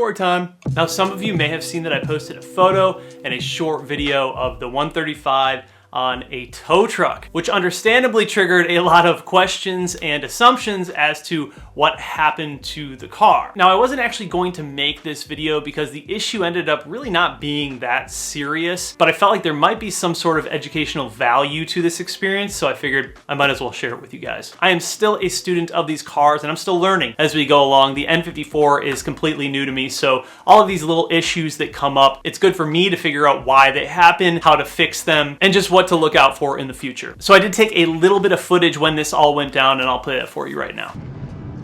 more time. Now, some of you may have seen that I posted a photo and a short video of the 135 on a tow truck, which understandably triggered a lot of questions and assumptions as to what happened to the car. Now, I wasn't actually going to make this video because the issue ended up really not being that serious, but I felt like there might be some sort of educational value to this experience, so I figured I might as well share it with you guys. I am still a student of these cars and I'm still learning as we go along. The N54 is completely new to me, so all of these little issues that come up, it's good for me to figure out why they happen, how to fix them, and just what to look out for in the future. So I did take a little bit of footage when this all went down and I'll play that for you right now.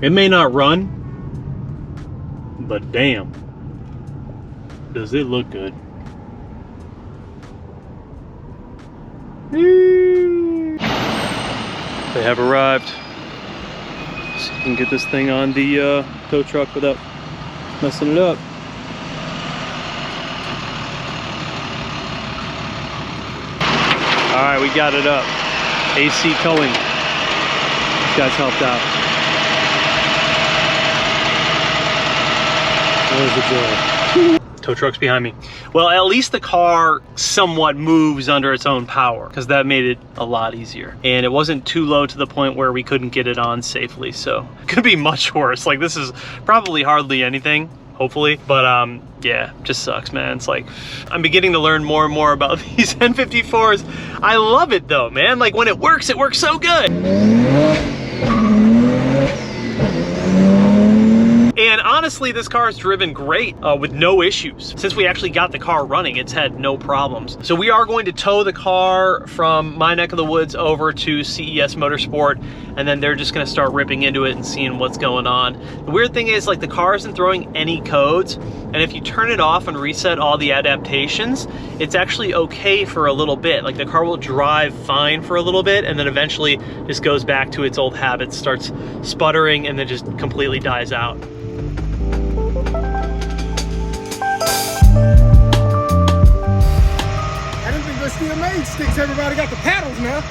It may not run, but damn, does it look good. They have arrived. So you can get this thing on the tow truck without messing it up. All right, we got it up. AC towing. These guys helped out. There's the joy. Tow truck's behind me. Well, at least the car somewhat moves under its own power, because that made it a lot easier. And it wasn't too low to the point where we couldn't get it on safely, so it could be much worse. Like, this is probably hardly anything, hopefully, but yeah, just sucks, man. It's like, I'm beginning to learn more and more about these N54s. I love it though, man. Like, when it works so good. And honestly, this car has driven great with no issues. Since we actually got the car running, it's had no problems. So we are going to tow the car from my neck of the woods over to CES Motorsport, and then they're just gonna start ripping into it and seeing what's going on. The weird thing is, like, the car isn't throwing any codes, and if you turn it off and reset all the adaptations, it's actually okay for a little bit. Like, the car will drive fine for a little bit, and then eventually just goes back to its old habits, starts sputtering, and then just completely dies out. Steel main sticks, everybody got the paddles now.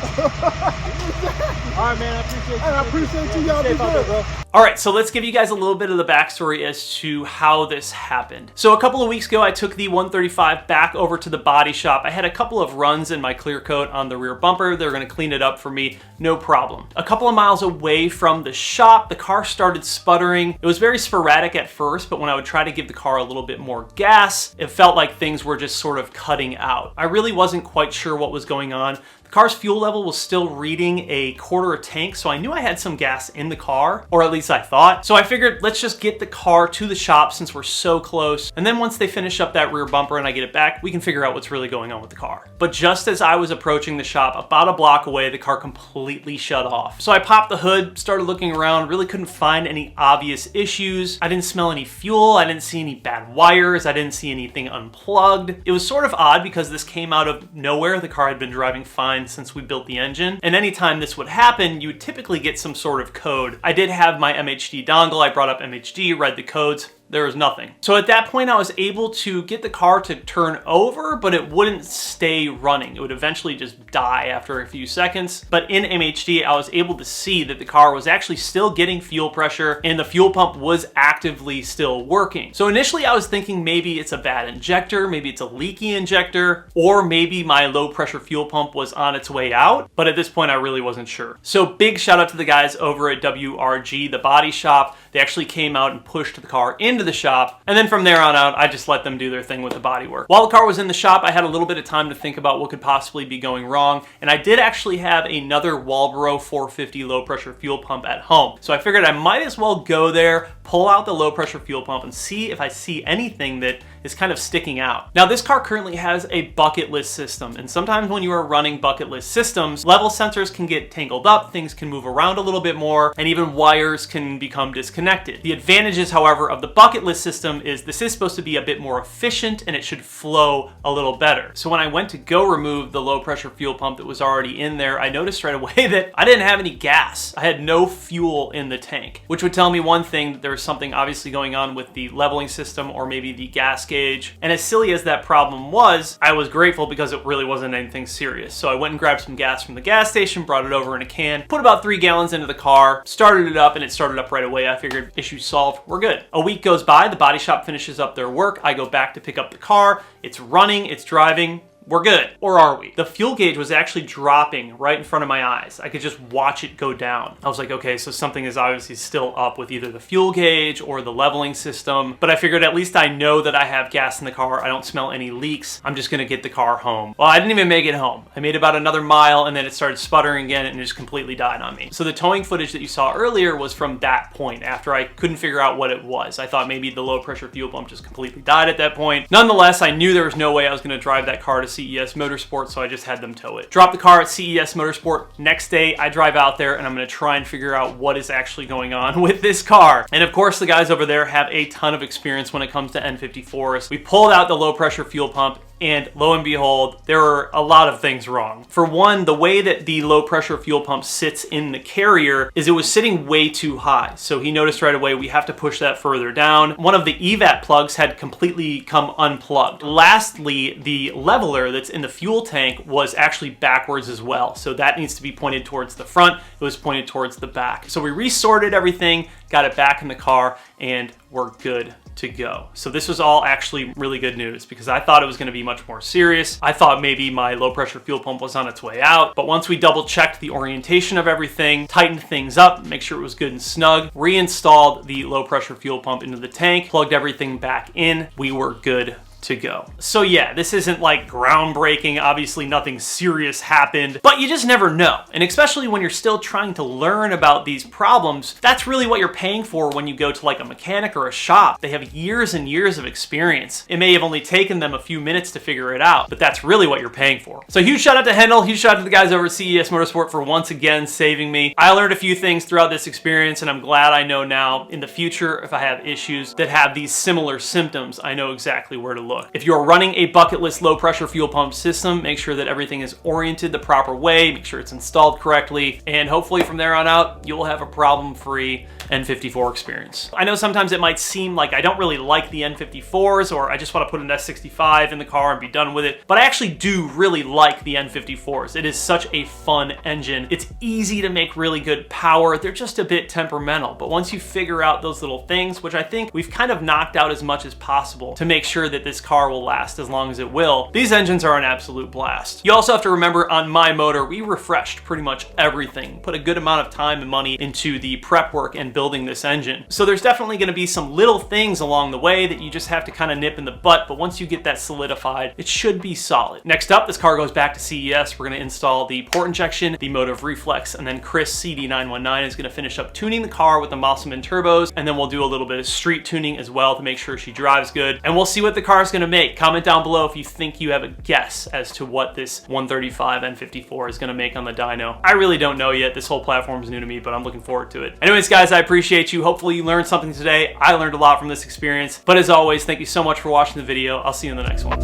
All right, man, I appreciate you. Y'all be good, bro. All right, so let's give you guys a little bit of the backstory as to how this happened. So a couple of weeks ago, I took the 135 back over to the body shop. I had a couple of runs in my clear coat on the rear bumper. They're gonna clean it up for me, no problem. A couple of miles away from the shop, the car started sputtering. It was very sporadic at first, but when I would try to give the car a little bit more gas, it felt like things were just sort of cutting out. I really wasn't quite sure what was going on. The car's fuel level was still reading a quarter tank, so I knew I had some gas in the car, or at least I thought. So I figured, let's just get the car to the shop since we're so close, and then once they finish up that rear bumper and I get it back, we can figure out what's really going on with the car. But just as I was approaching the shop, about a block away, the car completely shut off. So I popped the hood, started looking around, really couldn't find any obvious issues. I didn't smell any fuel, I didn't see any bad wires, I didn't see anything unplugged. It was sort of odd because this came out of nowhere. The car had been driving fine since we built the engine, and anytime this would happen, you would typically get some sort of code. I did have my MHD dongle. I brought up MHD, read the codes. There was nothing. So at that point, I was able to get the car to turn over, but it wouldn't stay running. It would eventually just die after a few seconds. But in MHD, I was able to see that the car was actually still getting fuel pressure and the fuel pump was actively still working. So initially I was thinking maybe it's a bad injector, maybe it's a leaky injector, or maybe my low pressure fuel pump was on its way out. But at this point, I really wasn't sure. So big shout out to the guys over at WRG, the body shop. They actually came out and pushed the car into the shop, and then from there on out, I just let them do their thing with the bodywork. While the car was in the shop, I had a little bit of time to think about what could possibly be going wrong, and I did actually have another Walbro 450 low pressure fuel pump at home. So I figured I might as well go there, pull out the low pressure fuel pump, and see if I see anything that is kind of sticking out. Now, this car currently has a bucket list system, and sometimes when you are running bucket list systems, level sensors can get tangled up, things can move around a little bit more, and even wires can become disconnected. The advantages, however, of the bucket list system is this is supposed to be a bit more efficient and it should flow a little better. So when I went to go remove the low pressure fuel pump that was already in there, I noticed right away that I didn't have any gas. I had no fuel in the tank, which would tell me one thing, that there was something obviously going on with the leveling system or maybe the gas gauge. And as silly as that problem was, I was grateful because it really wasn't anything serious. So I went and grabbed some gas from the gas station, brought it over in a can, put about 3 gallons into the car, started it up, and it started up right away. I figured figured issue solved, we're good. A week goes by, the body shop finishes up their work. I go back to pick up the car. It's running, it's driving. We're good. Or are we? The fuel gauge was actually dropping right in front of my eyes. I could just watch it go down. I was like, okay, so something is obviously still up with either the fuel gauge or the leveling system. But I figured at least I know that I have gas in the car. I don't smell any leaks. I'm just gonna get the car home. Well, I didn't even make it home. I made about another mile and then it started sputtering again and it just completely died on me. So the towing footage that you saw earlier was from that point after I couldn't figure out what it was. I thought maybe the low pressure fuel pump just completely died at that point. Nonetheless, I knew there was no way I was gonna drive that car to CES Motorsport, so I just had them tow it. Drop the car at CES Motorsport. Next day, I drive out there and I'm gonna try and figure out what is actually going on with this car. And of course, the guys over there have a ton of experience when it comes to N54s. We pulled out the low pressure fuel pump and lo and behold, there were a lot of things wrong. For one, the way that the low pressure fuel pump sits in the carrier is it was sitting way too high. So he noticed right away, we have to push that further down. One of the EVAP plugs had completely come unplugged. Lastly, the leveler that's in the fuel tank was actually backwards as well. So that needs to be pointed towards the front. It was pointed towards the back. So we resorted everything, got it back in the car, and we're good to go. So this was all actually really good news because I thought it was going to be much more serious. I thought maybe my low pressure fuel pump was on its way out, but once we double checked the orientation of everything, tightened things up, make sure it was good and snug, reinstalled the low pressure fuel pump into the tank, plugged everything back in, we were good to go. So yeah, this isn't like groundbreaking. Obviously nothing serious happened, but you just never know. And especially when you're still trying to learn about these problems, that's really what you're paying for when you go to like a mechanic or a shop. They have years and years of experience. It may have only taken them a few minutes to figure it out, but that's really what you're paying for. So huge shout out to Hendel, huge shout out to the guys over at CES Motorsport for once again saving me. I learned a few things throughout this experience and I'm glad I know now in the future if I have issues that have these similar symptoms, I know exactly where to look. If you're running a bucketless low pressure fuel pump system, make sure that everything is oriented the proper way, make sure it's installed correctly, and hopefully from there on out, you'll have a problem-free N54 experience. I know sometimes it might seem like I don't really like the N54s or I just want to put an S65 in the car and be done with it, but I actually do really like the N54s. It is such a fun engine. It's easy to make really good power. They're just a bit temperamental, but once you figure out those little things, which I think we've kind of knocked out as much as possible to make sure that this car will last as long as it will, these engines are an absolute blast. You also have to remember on my motor, we refreshed pretty much everything, put a good amount of time and money into the prep work and building this engine. So there's definitely going to be some little things along the way that you just have to kind of nip in the butt, but once you get that solidified, it should be solid. Next up, this car goes back to CES. We're going to install the port injection, the motive reflex, and then Chris CD919 is going to finish up tuning the car with the Mosselman turbos, and then we'll do a little bit of street tuning as well to make sure she drives good, and we'll see what the car is going to make. Comment down below if you think you have a guess as to what this 135 N54 is going to make on the dyno. I really don't know yet. This whole platform is new to me, but I'm looking forward to it. Anyways, guys, I appreciate you. Hopefully you learned something today. I learned a lot from this experience, but as always, thank you so much for watching the video. I'll see you in the next one.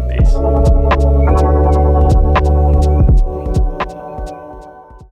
Peace.